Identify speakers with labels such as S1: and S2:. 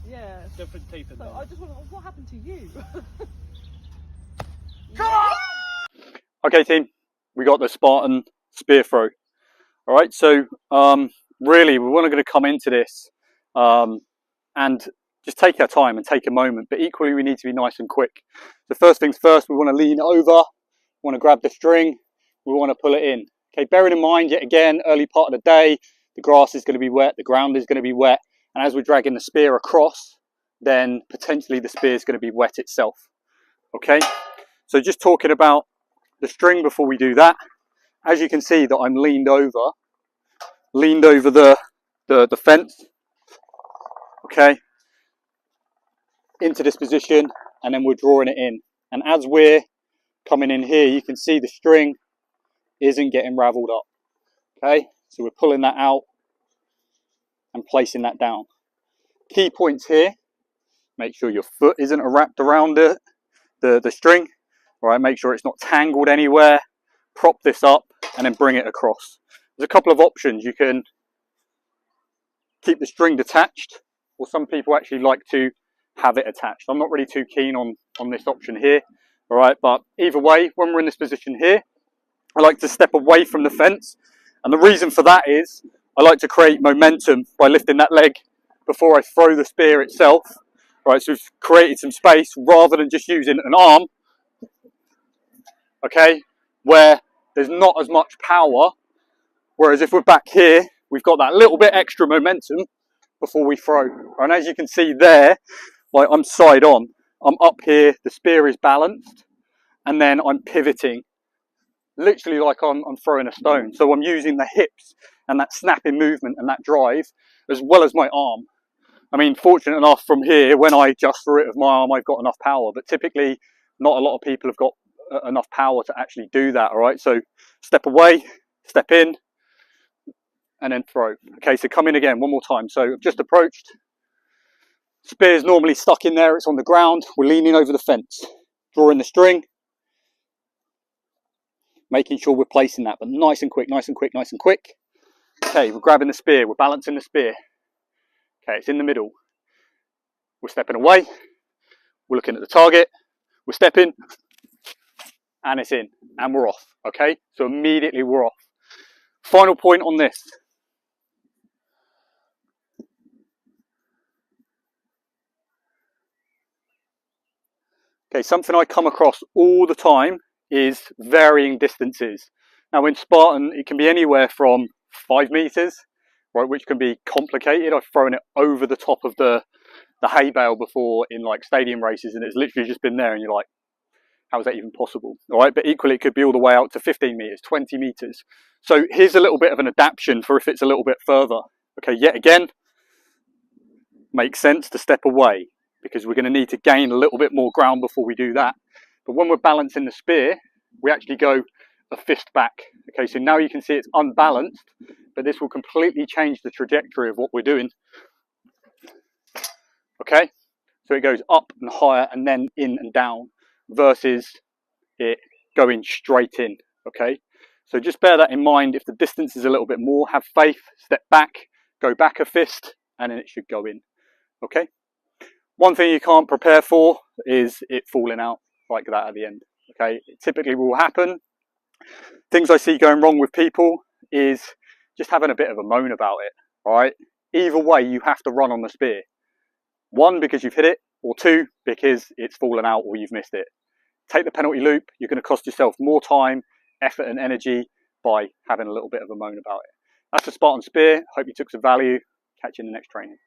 S1: Yeah.
S2: Different teeth in
S1: So
S2: there.
S1: I just wonder, what happened to you?
S3: Okay team, we got the Spartan spear throw. Alright, so really we want to come into this and just take our time and take a moment, but equally we need to be nice and quick. So first things first, we want to lean over, we want to grab the string, we want to pull it in. Okay, bearing in mind, yet again, early part of the day, the grass is going to be wet, the ground is going to be wet, and as we're dragging the spear across, then potentially the spear is going to be wet itself. Okay, so just talking about the string before we do that, as you can see that I'm leaned over the fence, okay, into this position, and then we're drawing it in. And as we're coming in here, you can see the string isn't getting raveled up. Okay, so we're pulling that out and placing that down. Key points here: make sure your foot isn't wrapped around the string. All right, make sure it's not tangled anywhere. Prop this up and then bring it across. There's a couple of options. You can keep the string detached, or some people actually like to have it attached. I'm not really too keen on this option here. All right, but either way, when we're in this position here, I like to step away from the fence, and the reason for that is I like to create momentum by lifting that leg before I throw the spear itself. All right, so we've created some space rather than just using an arm, okay, where there's not as much power, whereas if we're back here, we've got that little bit extra momentum before we throw. And as you can see there, like I'm side on, I'm up here, the spear is balanced, and then I'm pivoting, literally like I'm throwing a stone. So I'm using the hips and that snapping movement and that drive, as well as my arm. I mean, fortunate enough from here, when I just threw it with my arm, I've got enough power, but typically not a lot of people have got enough power to actually do that. All right, so step away, step in, and then throw. Okay, so come in again one more time. So I've just approached, spear's normally stuck in there, it's on the ground, we're leaning over the fence, drawing the string, making sure we're placing that, but nice and quick, nice and quick, nice and quick. Okay, we're grabbing the spear, we're balancing the spear. Okay, it's in the middle. We're stepping away, we're looking at the target, we're stepping, and it's in, and we're off. Okay, so immediately we're off. Final point on this. Okay, something I come across all the time is varying distances. Now in Spartan, it can be anywhere from 5 meters, right, which can be complicated. I've thrown it over the top of the hay bale before in like stadium races, and it's literally just been there, and you're like, how is that even possible? All right, but equally it could be all the way out to 15 meters, 20 meters. So here's a little bit of an adaptation for if it's a little bit further. Okay, yet again, makes sense to step away, because we're going to need to gain a little bit more ground before we do that. But when we're balancing the spear, we actually go a fist back. Okay, so now you can see it's unbalanced, but this will completely change the trajectory of what we're doing. Okay, so it goes up and higher and then in and down versus it going straight in. Okay, so just bear that in mind. If the distance is a little bit more, have faith, step back, go back a fist, and then it should go in. Okay. One thing you can't prepare for is it falling out like that at the end. Okay, it typically will happen. Things I see going wrong with people is just having a bit of a moan about it. All right, either way, you have to run on the spear. One, because you've hit it, or two, because it's fallen out or you've missed it. Take the penalty loop. You're going to cost yourself more time, effort, and energy by having a little bit of a moan about it. That's the Spartan spear. Hope you took some value. Catch you in the next training.